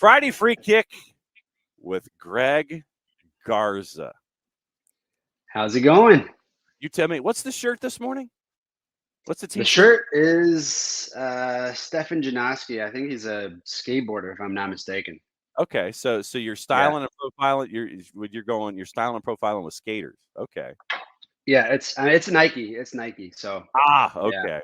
Friday Free Kick with Greg Garza. How's it going? You tell me, what's the shirt this morning? What's the The t-shirt? shirt is Stefan Janoski. I think he's a skateboarder, if I'm not mistaken. Okay, so you're styling and profiling. You're styling and profiling with skaters. Okay. Yeah, it's Nike. It's Nike. So Okay.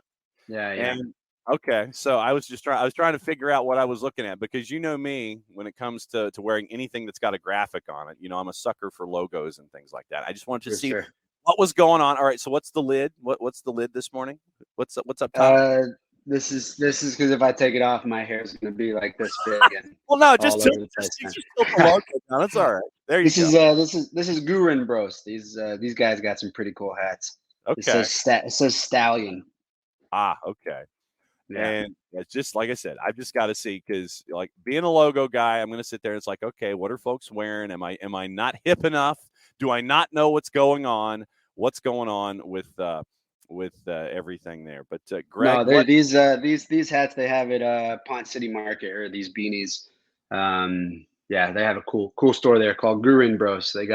yeah. And okay, so I was trying to figure out what I was looking at, because you know me, when it comes to wearing anything that's got a graphic on it, I'm a sucker for logos and things like that. I just wanted to For see sure. what was going on. All right, so what's the lid? What's the lid this morning? What's up top? This is because if I take it off, my hair is going to be like this big and Well, no, all over the place. just tilt the logo down. That's all right. There you go. This is Gurin Bros. These guys got some pretty cool hats. Okay. It says Stallion. Okay. Yeah. And it's just like I said, I've just got to see, because like being a logo guy, I'm going to sit there and it's like, okay, what are folks wearing? Am I not hip enough? Do I not know what's going on? What's going on with everything there? But Greg, No, these hats they have at Pont City Market, or these beanies. Yeah, they have a cool store there called Gurin Bros. These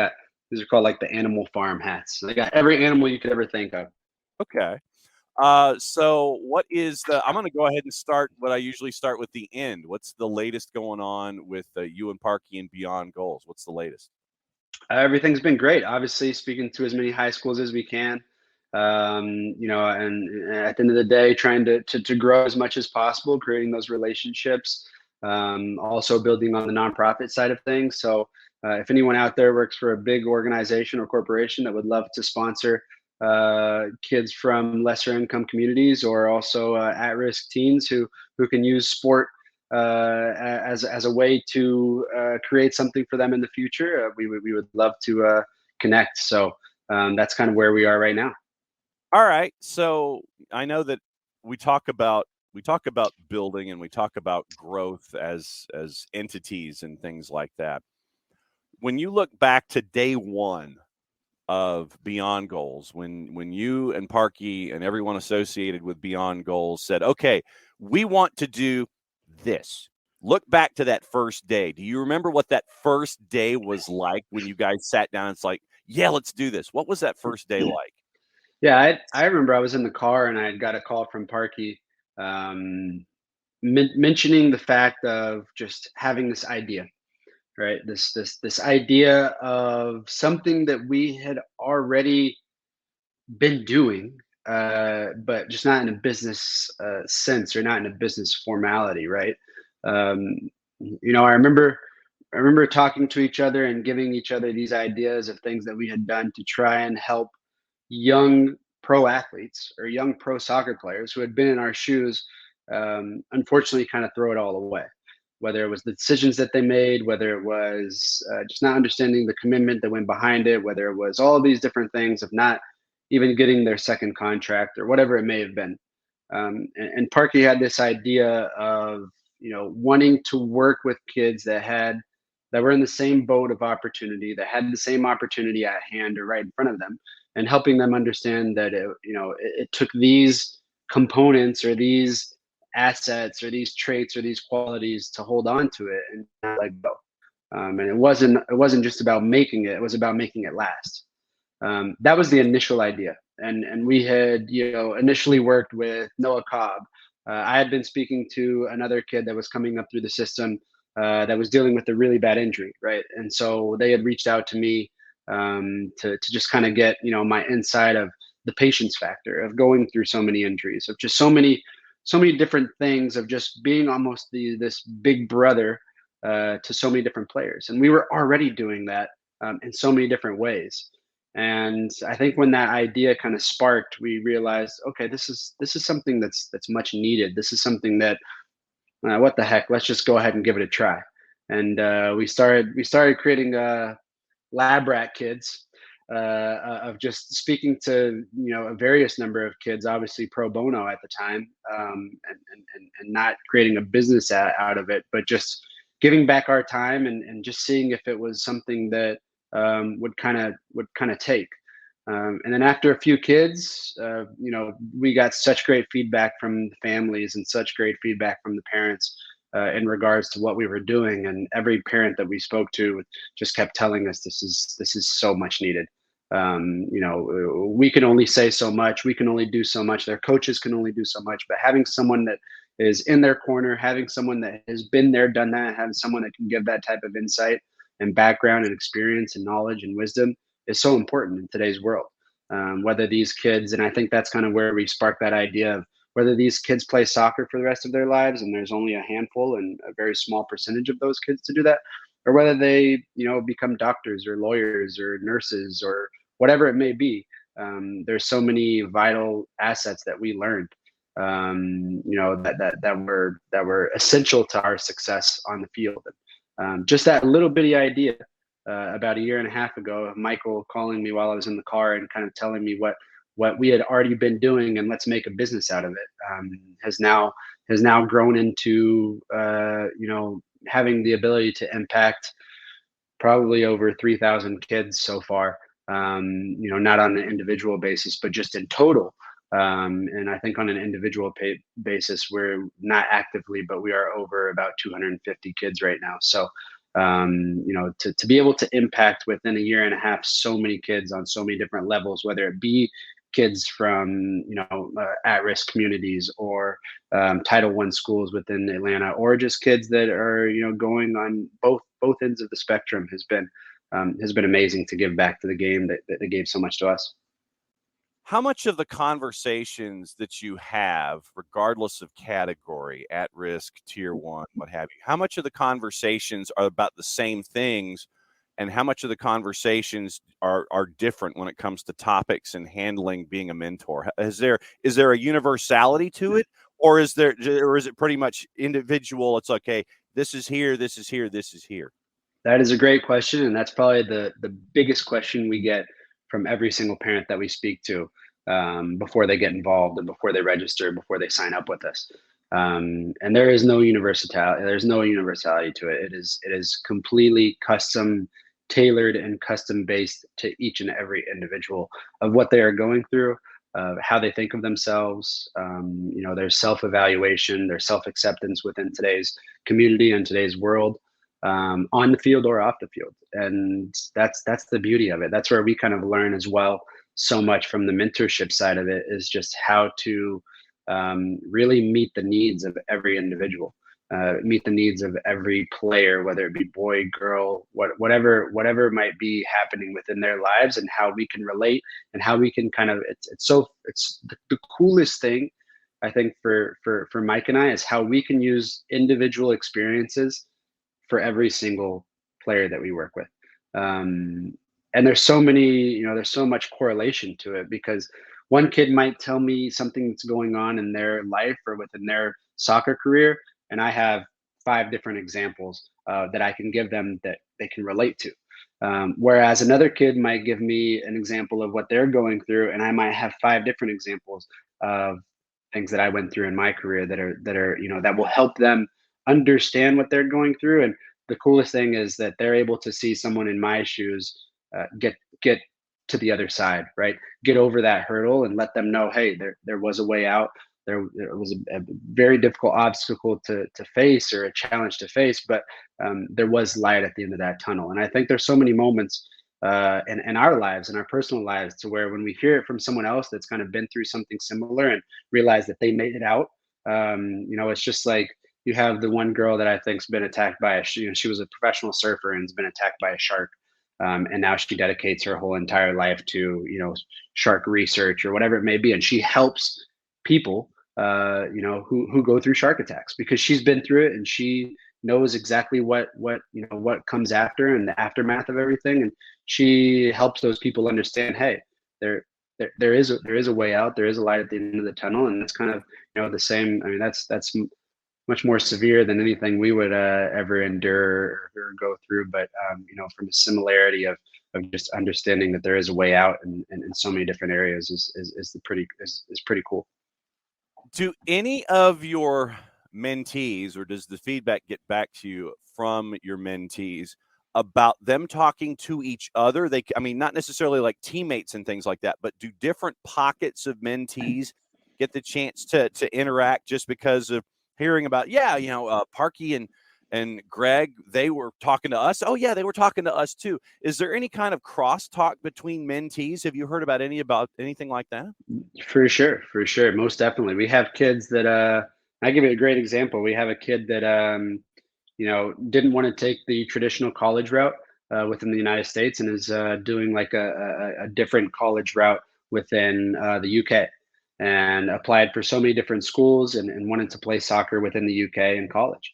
are called like the Animal Farm hats. So they got every animal you could ever think of. Okay. So what is I'm going to go ahead and start what I usually start with the end. What's the latest going on with you and Parky and Beyond Goals? What's the latest? Everything's been great. Obviously, speaking to as many high schools as we can. And at the end of the day, trying to grow as much as possible, creating those relationships. Also building on the nonprofit side of things. So if anyone out there works for a big organization or corporation that would love to sponsor kids from lesser income communities, or also at-risk teens who can use sport as a way to create something for them in the future, we would love to connect. So that's kind of where we are right now. All right. So I know that we talk about building, and we talk about growth as entities and things like that. When you look back to day one of Beyond Goals, when you and Parky and everyone associated with Beyond Goals said, okay, we want to do this. Look back to that first day. Do you remember what that first day was like when you guys sat down? It's like, yeah, let's do this. What was that first day like? Yeah, I remember I was in the car and I got a call from Parky mentioning the fact of just having this idea, right? This idea of something that we had already been doing, but just not in a business sense, or not in a business formality, right? Um, I remember talking to each other and giving each other these ideas of things that we had done to try and help young pro athletes or young pro soccer players who had been in our shoes, unfortunately, kind of throw it all away. Whether it was the decisions that they made, whether it was just not understanding the commitment that went behind it, whether it was all of these different things of not even getting their second contract or whatever it may have been. And Parky had this idea of wanting to work with kids that were in the same boat of opportunity, that had the same opportunity at hand or right in front of them, and helping them understand that it took these components or these assets or these traits or these qualities to hold on to it and not let go. And it wasn't just about making it; it was about making it last. That was the initial idea, and we had initially worked with Noah Cobb. I had been speaking to another kid that was coming up through the system that was dealing with a really bad injury, right? And so they had reached out to me to just kind of get my insight of the patience factor of going through so many injuries, of just so many different things, of just being almost this big brother to so many different players. And we were already doing that in so many different ways. And I think when that idea kind of sparked, we realized, okay, this is something that's much needed. This is something that what the heck, let's just go ahead and give it a try. And we started creating lab rat kids, of just speaking to a various number of kids, obviously pro bono at the time, and not creating a business out of it, but just giving back our time and just seeing if it was something that would kind of take. And then after a few kids, we got such great feedback from the families and such great feedback from the parents in regards to what we were doing, and every parent that we spoke to just kept telling us this is so much needed. We can only say so much, we can only do so much, their coaches can only do so much, but having someone that is in their corner, having someone that has been there, done that, having someone that can give that type of insight and background and experience and knowledge and wisdom is so important in today's world. Whether these kids, and I think that's kind of where we sparked that idea of whether these kids play soccer for the rest of their lives, and there's only a handful and a very small percentage of those kids to do that, or whether they, become doctors or lawyers or nurses or whatever it may be. There's so many vital assets that we learned, that were essential to our success on the field. Just that little bitty idea about a year and a half ago, Michael calling me while I was in the car and kind of telling me what we had already been doing, and let's make a business out of it, has now grown into having the ability to impact probably over 3,000 kids so far. Not on an individual basis, but just in total. And I think on an individual basis, we're not actively, but we are over about 250 kids right now. So, to be able to impact within a year and a half so many kids on so many different levels, whether it be kids from at-risk communities, or Title I schools within Atlanta, or just kids that are going on both ends of the spectrum, has been amazing to give back to the game that they gave so much to us. How much of the conversations that you have, regardless of category, at risk, tier one, what have you, how much of the conversations are about the same things, and how much of the conversations are different when it comes to topics and handling being a mentor? Is there a universality to it, or is it pretty much individual? It's okay, this is here, this is here, this is here. That is a great question, and that's probably the biggest question we get from every single parent that we speak to, before they get involved and before they register, before they sign up with us. And there is no universality. There's no universality to it. It is completely custom tailored and custom based to each and every individual of what they are going through, of how they think of themselves, their self evaluation, their self acceptance within today's community and today's world, on the field or off the field. And that's the beauty of it. That's where we kind of learn as well so much from the mentorship side of it, is just how to really meet the needs of every individual, meet the needs of every player, whether it be boy, girl, whatever might be happening within their lives, and how we can relate, and how we can kind of, it's the coolest thing, I think, for Mike and I, is how we can use individual experiences for every single player that we work with. And there's so much correlation to it, because one kid might tell me something that's going on in their life or within their soccer career, and I have five different examples that I can give them that they can relate to. Whereas another kid might give me an example of what they're going through, and I might have five different examples of things that I went through in my career that will help them understand what they're going through. And the coolest thing is that they're able to see someone in my shoes get to the other side, right? Get over that hurdle and let them know, hey, there was a way out. There was a very difficult obstacle to face, or a challenge to face, but there was light at the end of that tunnel. And I think there's so many moments in our lives, in our personal lives, to where when we hear it from someone else that's kind of been through something similar and realize that they made it out, it's just like, you have the one girl that I think's been attacked by she was a professional surfer and has been attacked by a shark. And now she dedicates her whole entire life to, shark research or whatever it may be. And she helps people, who go through shark attacks, because she's been through it, and she knows exactly what comes after, and the aftermath of everything. And she helps those people understand, hey, there is a way out. There is a light at the end of the tunnel. And that's kind of, the same. I mean, that's much more severe than anything we would ever endure or go through. But from a similarity of just understanding that there is a way out in so many different areas is pretty cool. Do any of your mentees, or does the feedback get back to you from your mentees about them talking to each other? Not necessarily like teammates and things like that, but do different pockets of mentees get the chance to interact just because of hearing about, yeah, Parky and Greg, they were talking to us. Oh yeah, they were talking to us too. Is there any kind of crosstalk between mentees? Have you heard about anything like that? For sure, most definitely. We have kids that I give you a great example. We have a kid that didn't want to take the traditional college route within the United States and is doing like a different college route within the UK and applied for so many different schools and wanted to play soccer within the UK in college,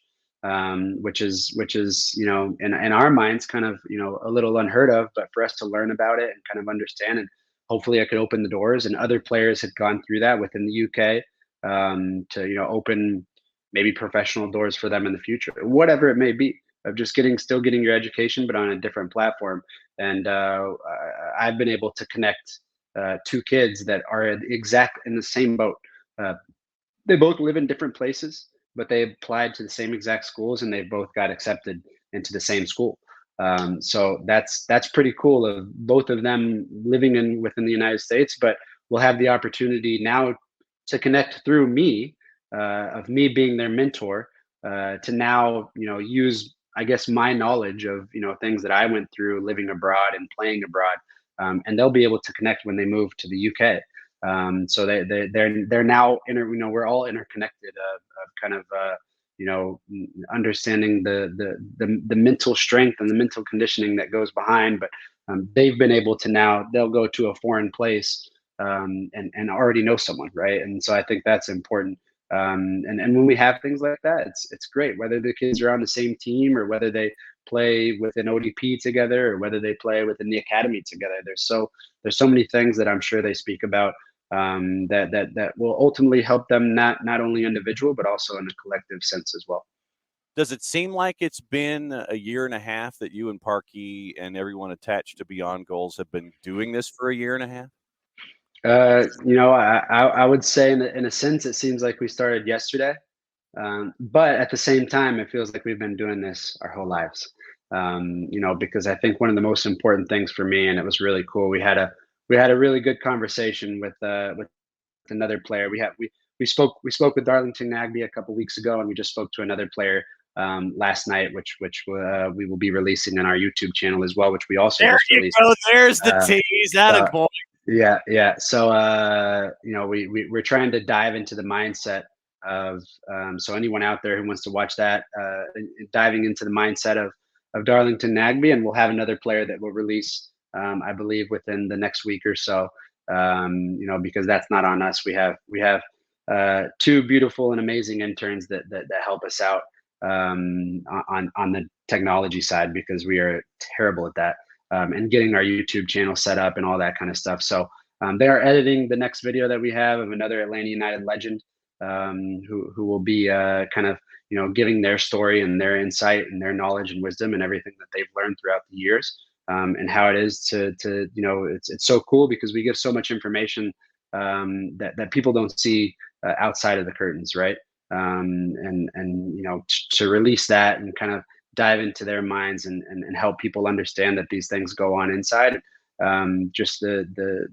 which is in our minds kind of a little unheard of, but for us to learn about it and kind of understand and hopefully I could open the doors. And other players had gone through that within the UK to open maybe professional doors for them in the future, whatever it may be, of just still getting your education, but on a different platform. And I've been able to connect two kids that are exact in the same boat. Uh, they both live in different places, but they applied to the same exact schools, and they both got accepted into the same school. So that's pretty cool. Of both of them living in within the United States, but we'll have the opportunity now to connect through me, of me being their mentor, to now use I guess my knowledge of things that I went through living abroad and playing abroad, and they'll be able to connect when they move to the UK. So they're now we're all interconnected of kind of understanding the mental strength and the mental conditioning that goes behind. But they've been able to now they'll go to a foreign place and already know someone, right? And so I think that's important. And when we have things like that, it's great, whether the kids are on the same team or whether they play with an ODP together or whether they play within the academy together. There's so many things that I'm sure they speak about, that will ultimately help them, not only individual but also in a collective sense as well. Does it seem like it's been a year and a half that you and Parky and everyone attached to Beyond Goals have been doing this for a year and a half? I would say in a sense it seems like we started yesterday, but at the same time it feels like we've been doing this our whole lives. Because I think one of the most important things for me, and it was really cool. We had a really good conversation with another player. We spoke with Darlington Nagby a couple weeks ago, and we just spoke to another player last night, which we will be releasing on our YouTube channel as well, which we also There just you released. go. There's the Uh, tease. That a so boy. yeah, yeah. So we're trying to dive into the mindset of so anyone out there who wants to watch that, diving into the mindset of Darlington Nagby, and we'll have another player that will release, I believe, within the next week or so. Because that's not on us. We have two beautiful and amazing interns that help us out on the technology side, because we are terrible at that, and getting our YouTube channel set up and all that kind of stuff. So they are editing the next video that we have of another Atlanta United legend, who will be kind of giving their story and their insight and their knowledge and wisdom and everything that they've learned throughout the years, and how it is to it's so cool because we give so much information, that people don't see outside of the curtains, right? And to release that and kind of dive into their minds and help people understand that these things go on inside, just the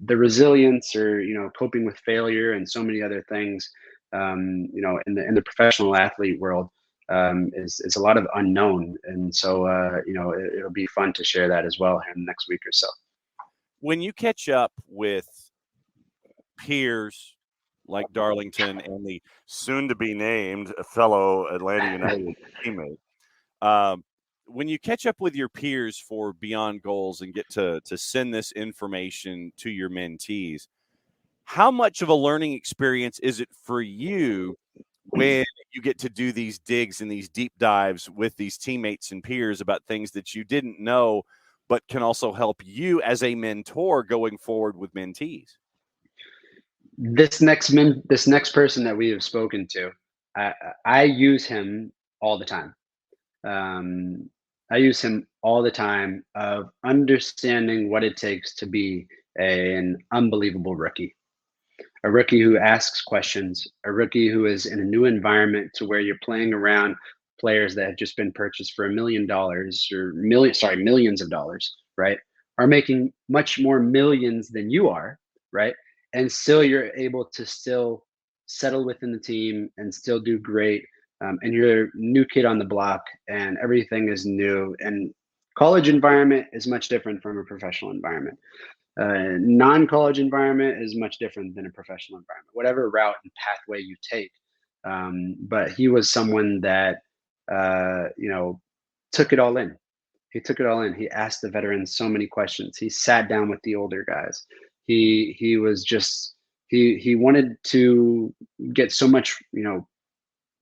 resilience, or coping with failure and so many other things, in the professional athlete world, is a lot of unknown. And so it'll be fun to share that as well here in the next week or so. When you catch up with peers like Darlington and the soon to be named fellow Atlanta United teammate, um, when you catch up with your peers for Beyond Goals and get to send this information to your mentees, how much of a learning experience is it for you when you get to do these digs and these deep dives with these teammates and peers about things that you didn't know, but can also help you as a mentor going forward with mentees? This next person that we have spoken to, I, I use him all the time. Um, I use him all the time of understanding what it takes to be an unbelievable rookie. A rookie who asks questions, a rookie who is in a new environment to where you're playing around players that have just been purchased for $1 million or millions of dollars, right? Are making much more millions than you are, right? And still you're able to still settle within the team and still do great. And you're a new kid on the block, and everything is new. And college environment is much different from a professional environment. Non-college environment is much different than a professional environment, whatever route and pathway you take. But he was someone that took it all in. He took it all in. He asked the veterans so many questions. He sat down with the older guys. He was just he wanted to get so much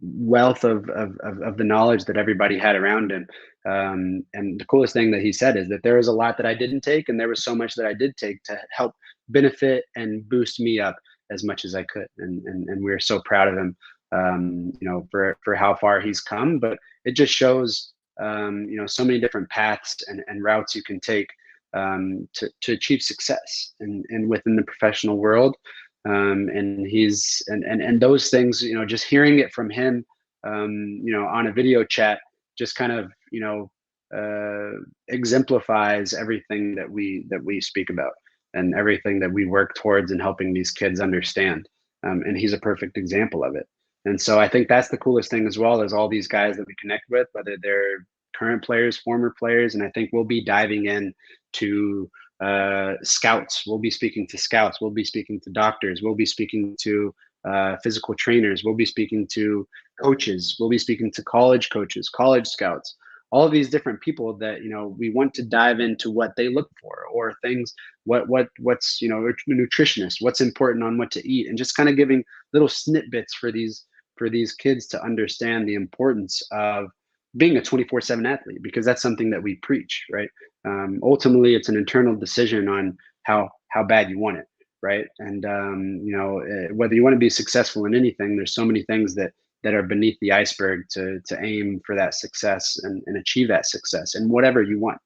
wealth of the knowledge that everybody had around him. And the coolest thing that he said is that there was a lot that I didn't take, and there was so much that I did take to help benefit and boost me up as much as I could. And we're so proud of him, for how far he's come. But it just shows, so many different paths and routes you can take to achieve success and within the professional world. And he's and those things, just hearing it from him, on a video chat, just kind of, exemplifies everything that we speak about and everything that we work towards in helping these kids understand. And he's a perfect example of it. And so I think that's the coolest thing as well, as all these guys that we connect with, whether they're current players, former players. And I think we'll be diving in to scouts. We'll be speaking to scouts. We'll be speaking to doctors. We'll be speaking to physical trainers. We'll be speaking to coaches. We'll be speaking to college coaches, college scouts, all of these different people that we want to dive into what they look for, or things, what's nutritionists, what's important on what to eat, and just kind of giving little snippets for these kids to understand the importance of being a 24/7 athlete, because that's something that we preach, right? Ultimately, it's an internal decision on how bad you want it, right? And whether you want to be successful in anything, there's so many things that are beneath the iceberg to aim for that success and achieve that success and whatever you want.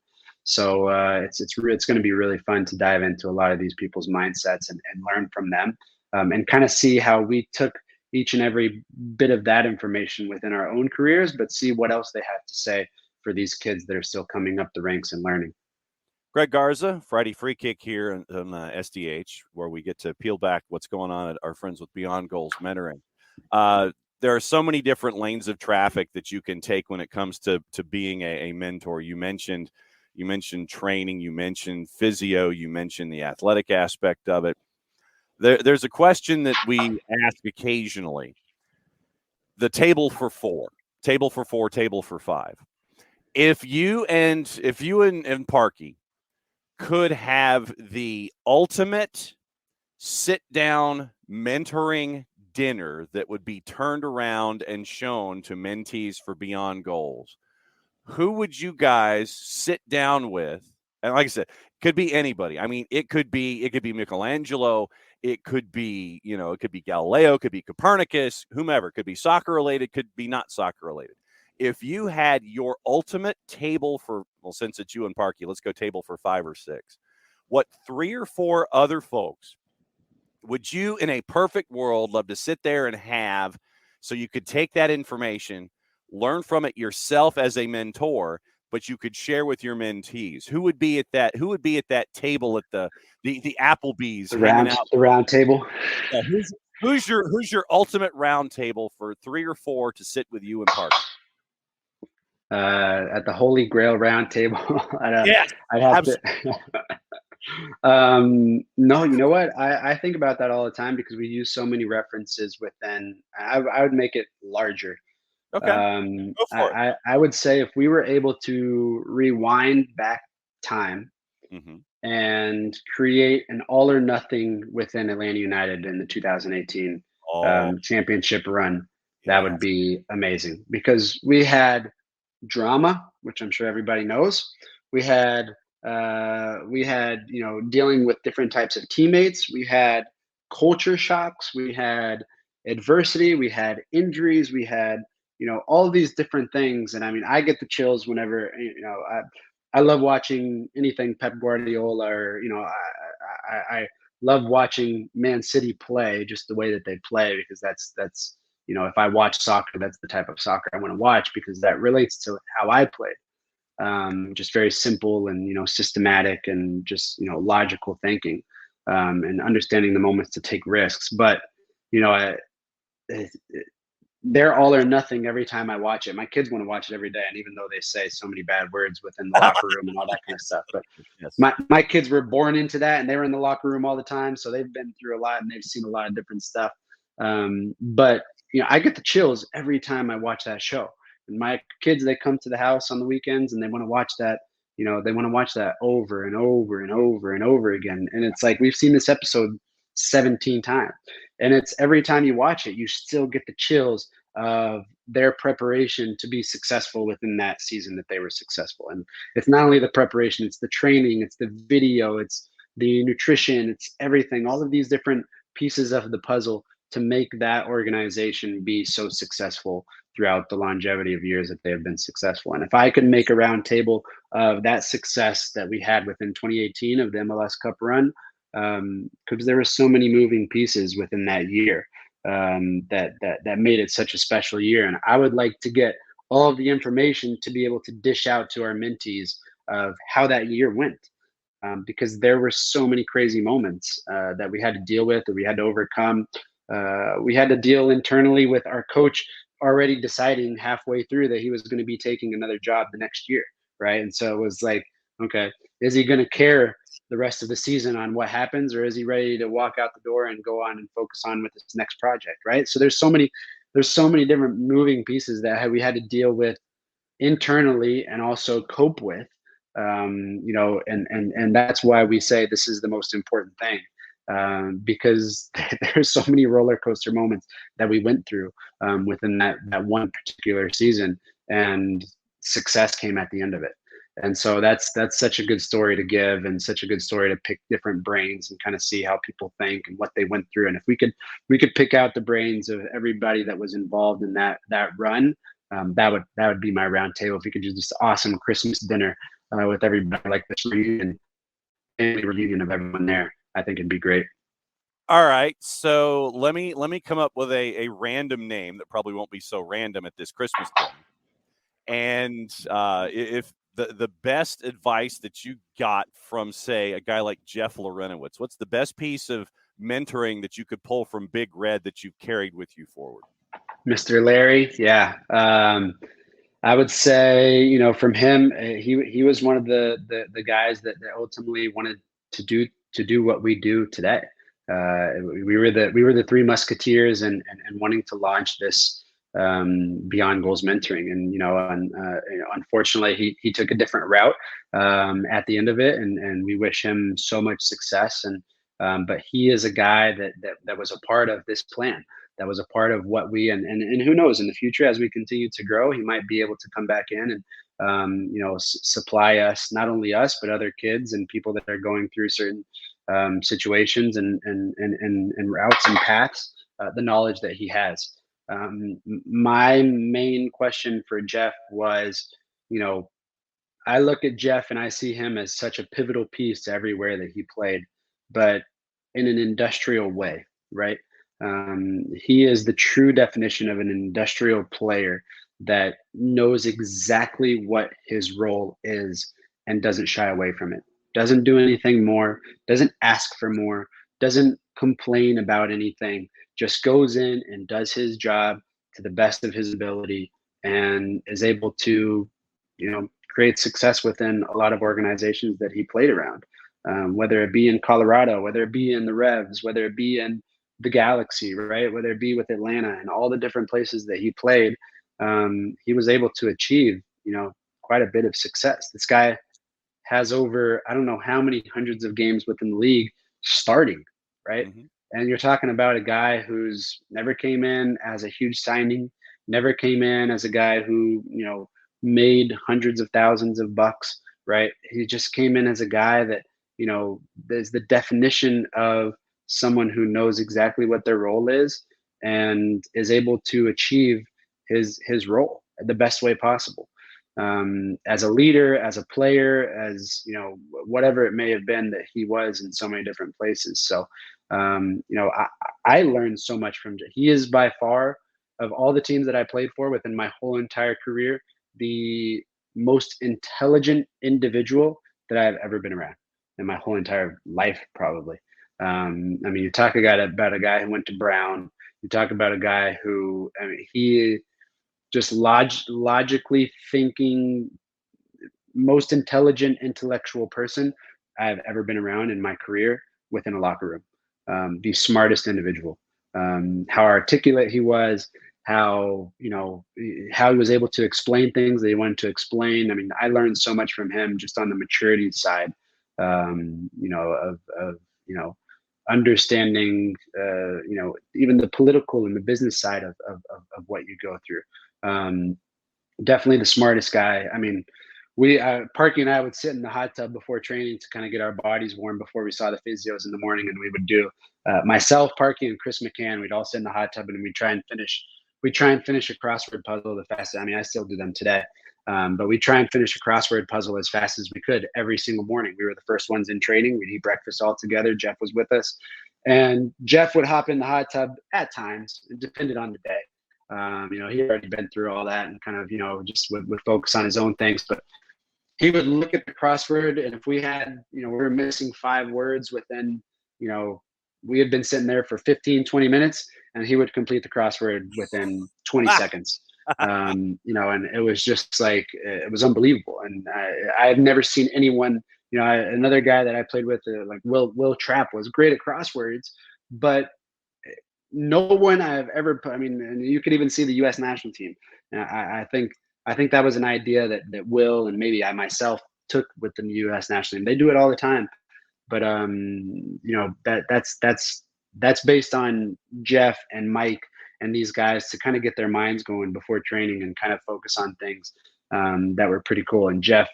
So it's going to be really fun to dive into a lot of these people's mindsets and learn from them, and kind of see how we took each and every bit of that information within our own careers, but see what else they have to say for these kids that are still coming up the ranks and learning. Greg Garza, Friday Free Kick here on SDH, where we get to peel back what's going on at our friends with Beyond Goals Mentoring. There are so many different lanes of traffic that you can take when it comes to being a mentor. You mentioned training, you mentioned physio, you mentioned the athletic aspect of it. There's a question that we ask occasionally: the table for four, table for five. If you and Parky could have the ultimate sit down mentoring dinner that would be turned around and shown to mentees for Beyond Goals, who would you guys sit down with? And like I said, could be anybody. I mean, it could be Michelangelo, it could be Galileo, could be Copernicus, whomever. Could be soccer related, could be not soccer related. If you had your ultimate table for, well, since it's you and Parky, let's go table for 5 or 6. What 3 or 4 other folks would you, in a perfect world, love to sit there and have, so you could take that information, learn from it yourself as a mentor, but you could share with your mentees? Who would be at that table at the Applebee's, hanging out? The round table. Yeah, who's your ultimate round table for 3 or 4 to sit with you and Parky? At the Holy Grail round table. Yes, I'd have to. No, you know what? I think about that all the time because we use so many references within. I would make it larger. Okay, go for it. I would say if we were able to rewind back time Mm-hmm. and create an all or nothing within Atlanta United in the 2018 Oh, championship run, that yes. would be amazing, because we had drama, which I'm sure everybody knows. We had dealing with different types of teammates. We had culture shocks. We had adversity. We had injuries. We had all these different things. And I mean, I get the chills whenever I love watching anything Pep Guardiola, or I love watching Man City play, just the way that they play, because that's if I watch soccer, that's the type of soccer I want to watch, because that relates to how I played. Just very simple and systematic and just logical thinking, and understanding the moments to take risks. But they're all or nothing every time I watch it. My kids want to watch it every day, and even though they say so many bad words within the locker room and all that kind of Yes. stuff, but Yes. my kids were born into that, and they were in the locker room all the time, so they've been through a lot and they've seen a lot of different stuff. But I get the chills every time I watch that show. And my kids, they come to the house on the weekends and they want to watch that. They want to watch that over and over and over and over again. And it's like we've seen this episode 17 times, and it's every time you watch it, you still get the chills of their preparation to be successful within that season that they were successful. And it's not only the preparation, it's the training, it's the video, it's the nutrition, it's everything, all of these different pieces of the puzzle to make that organization be so successful throughout the longevity of years that they have been successful. And if I could make a round table of that success that we had within 2018 of the MLS Cup run, because there were so many moving pieces within that year, that made it such a special year. And I would like to get all of the information to be able to dish out to our mentees of how that year went, because there were so many crazy moments that we had to deal with, that we had to overcome. We had to deal internally with our coach already deciding halfway through that he was going to be taking another job the next year, right? And so it was like, okay, is he going to care the rest of the season on what happens, or is he ready to walk out the door and go on and focus on with his next project, right? So there's so many different moving pieces that we had to deal with internally and also cope with, and that's why we say this is the most important thing, because there's so many roller coaster moments that we went through within that one particular season, and success came at the end of it. And so that's such a good story to give, and such a good story to pick different brains and kind of see how people think and what they went through. And if we could pick out the brains of everybody that was involved in that run, that would be my round table. If we could do this awesome Christmas dinner with everybody, like this reunion, family reunion of everyone there, I think it'd be great. All right. So let me come up with a random name that probably won't be so random at this Christmas dinner. And if the best advice that you got from, say, a guy like Jeff Lorenowitz, what's the best piece of mentoring that you could pull from Big Red that you've carried with you forward? Mr. Larry, yeah. I would say, from him, he was one of the guys that ultimately wanted to do what we do today. We were the three musketeers, and wanting to launch this beyond goals mentoring. And unfortunately, he took a different route at the end of it, and we wish him so much success. And but he is a guy that was a part of this plan, that was a part of what and who knows, in the future, as we continue to grow, he might be able to come back in and supply us, not only us but other kids and people that are going through certain situations and routes and paths, the knowledge that he has. My main question for Jeff was, you know I look at Jeff and I see him as such a pivotal piece to everywhere that he played, but in an industrial way, right? He is the true definition of an industrial player that knows exactly what his role is and doesn't shy away from it. Doesn't do anything more, doesn't ask for more, doesn't complain about anything, just goes in and does his job to the best of his ability, and is able to, create success within a lot of organizations that he played around, whether it be in Colorado, whether it be in the Revs, whether it be in the Galaxy, right? Whether it be with Atlanta and all the different places that he played, he was able to achieve, quite a bit of success. This guy has over, I don't know how many hundreds of games within the league starting, right? Mm-hmm. And you're talking about a guy who's never came in as a huge signing, never came in as a guy who, made hundreds of thousands of bucks, right? He just came in as a guy that, there's the definition of someone who knows exactly what their role is and is able to achieve his role the best way possible, as a leader, as a player, as whatever it may have been that he was in so many different places. So, I learned so much from Jay. He is by far, of all the teams that I played for within my whole entire career, the most intelligent individual that I've ever been around in my whole entire life, probably. I mean, you talk about a guy who went to Brown, You talk about a guy who, I mean, he just logically thinking, most intelligent, intellectual person I've ever been around in my career within a locker room. The smartest individual. How articulate he was, how how he was able to explain things that he wanted to explain. I mean, I learned so much from him just on the maturity side. Of understanding, even the political and the business side of what you go through. Definitely the smartest guy. I mean, we Parky and I would sit in the hot tub before training to kind of get our bodies warm before we saw the physios in the morning, and we would do myself, Parky, and Chris McCann. We'd all sit in the hot tub and we'd try and finish. We try and finish a crossword puzzle the fastest. I mean, I still do them today, but we try and finish a crossword puzzle as fast as we could every single morning. We were the first ones in training. We'd eat breakfast all together. Jeff was with us, and Jeff would hop in the hot tub at times. It depended on the day. He had already been through all that and kind of, just would focus on his own things. But he would look at the crossword, and if we had, we were missing 5 words within, we had been sitting there for 15, 20 minutes, and he would complete the crossword within 20 seconds. And it was just like, it was unbelievable. And I've never seen anyone, another guy that I played with, like Will Trapp, was great at crosswords, but no one I've ever put. I mean, and you could even see the U.S. national team. I think that was an idea that Will and maybe I myself took with the U.S. national team. They do it all the time, but that's based on Jeff and Mike and these guys to kind of get their minds going before training and kind of focus on things that were pretty cool. And Jeff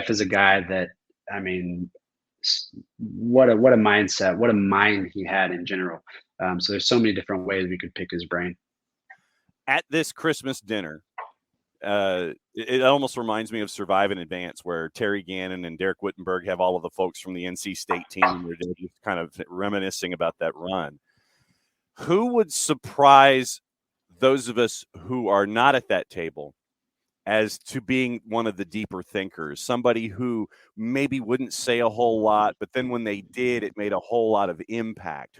is a guy that, I mean, what a mindset, what a mind he had in general. So there's so many different ways we could pick his brain. At this Christmas dinner, it almost reminds me of Survive in Advance, where Terry Gannon and Derek Wittenberg have all of the folks from the NC State team, and they're just kind of reminiscing about that run. Who would surprise those of us who are not at that table as to being one of the deeper thinkers, somebody who maybe wouldn't say a whole lot, but then when they did, it made a whole lot of impact?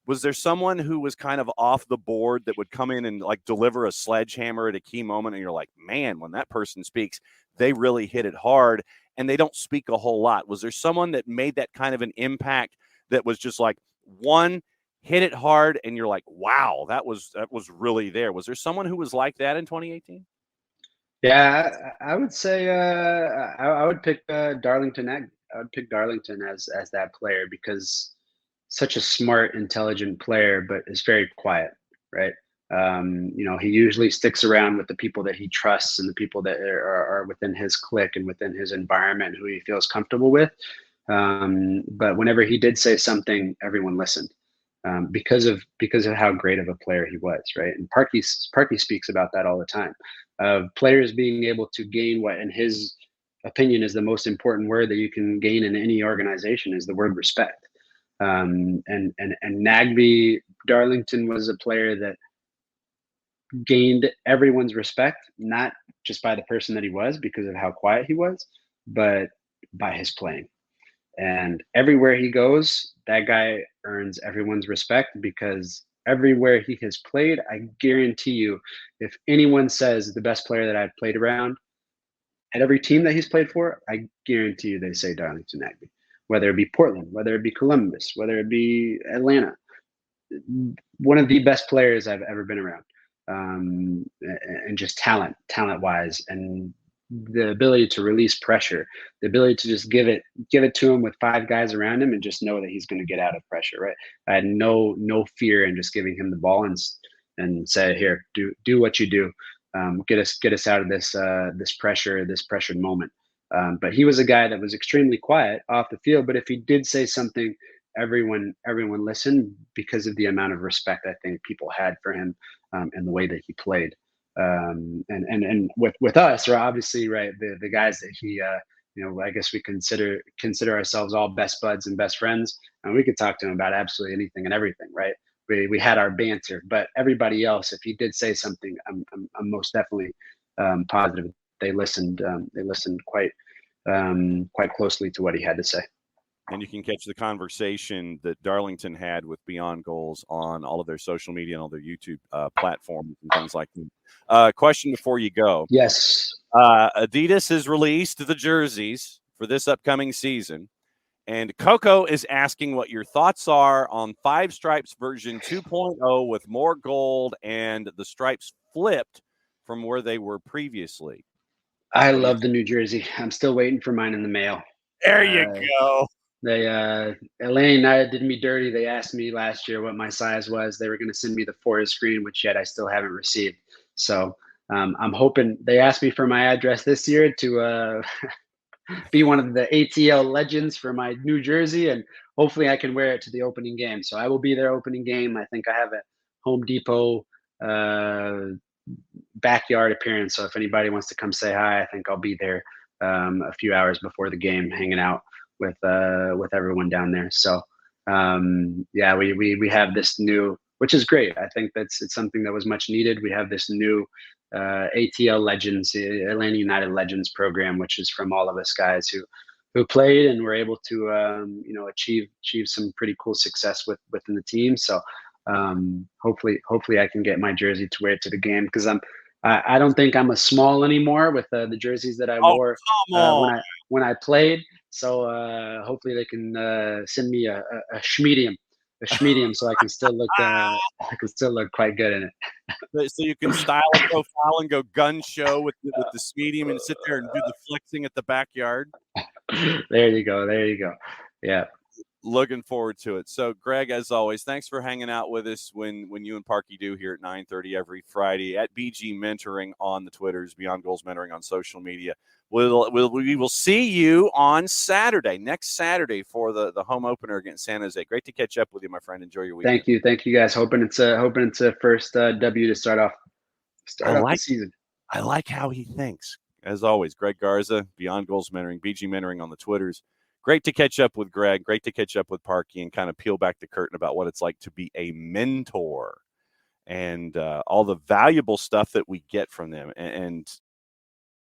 Was there someone who was kind of off the board that would come in and like deliver a sledgehammer at a key moment, and you're like, man, when that person speaks, they really hit it hard and they don't speak a whole lot? Was there someone that made that kind of an impact that was just like, one, hit it hard and you're like, wow, that was really there? Was there someone who was like that in 2018? Yeah, I would say I would pick Darlington. I would pick Darlington as that player, because such a smart, intelligent player, but is very quiet, right? He usually sticks around with the people that he trusts and the people that are within his clique and within his environment, who he feels comfortable with. But whenever he did say something, everyone listened, because of how great of a player he was, right? And Parky speaks about that all the time. Players being able to gain what, in his opinion, is the most important word that you can gain in any organization, is the word respect. And Nagby Darlington was a player that gained everyone's respect, not just by the person that he was because of how quiet he was, but by his playing. And everywhere he goes, that guy earns everyone's respect, because everywhere he has played, I guarantee you, if anyone says the best player that I've played around, at every team that he's played for, I guarantee you they say Darlington Nagby. Whether it be Portland, whether it be Columbus, whether it be Atlanta, one of the best players I've ever been around, and just talent wise, and the ability to release pressure, the ability to just give it to him with 5 guys around him and just know that he's going to get out of pressure. Right. I had no fear in just giving him the ball and say, here, do what you do. Get us out of this pressure, this pressured moment. But he was a guy that was extremely quiet off the field. But if he did say something, everyone listened, because of the amount of respect I think people had for him, and the way that he played. And with us, or obviously, right, the guys that he, I guess we consider ourselves all best buds and best friends, and we could talk to him about absolutely anything and everything, right? We had our banter, but everybody else, if he did say something, I'm most definitely positive they listened. They listened quite closely to what he had to say. and you can catch the conversation that Darlington had with Beyond Goals on all of their social media and all their YouTube platforms and things like that. Question before you go. Yes. Adidas has released the jerseys for this upcoming season, and Coco is asking what your thoughts are on Five Stripes version 2.0 with more gold and the stripes flipped from where they were previously. I What do you love think? the New Jersey. I'm still waiting for mine in the mail. There you Uh, go. They Elaine and I did me dirty. They asked me last year what my size was. They were going to send me the forest green, which yet I still haven't received. So I'm hoping they asked me for my address this year to be one of the ATL legends for my New Jersey, and hopefully I can wear it to the opening game. So I will be there opening game. I think I have a Home Depot backyard appearance. So if anybody wants to come say hi, I think I'll be there a few hours before the game, hanging out with everyone down there. So yeah, we have this new, which is great. I think it's something that was much needed. We have this new ATL Legends, Atlanta United Legends program, which is from all of us guys who played and were able to achieve some pretty cool success within the team. So hopefully I can get my jersey to wear it to the game, because I don't think I'm a small anymore with the jerseys that I Oh, wore come on. when I played. So hopefully they can send me a schmedium, so I can still look quite good in it. So you can style a profile and go gun show with the medium and sit there and do the flexing at the backyard. There you go. There you go. Yeah. Looking forward to it. So, Greg, as always, thanks for hanging out with us when you and Parky do here at 9:30 every Friday at BG Mentoring on the Twitters, Beyond Goals Mentoring on social media. We will see you on Saturday, next Saturday, for the home opener against San Jose. Great to catch up with you, my friend. Enjoy your weekend. Thank you guys. Hoping it's a first W to start off the season. I like how he thinks. As always, Greg Garza, Beyond Goals Mentoring, BG Mentoring on the Twitters. Great to catch up with Greg. Great to catch up with Parky and kind of peel back the curtain about what it's like to be a mentor and all the valuable stuff that we get from them. And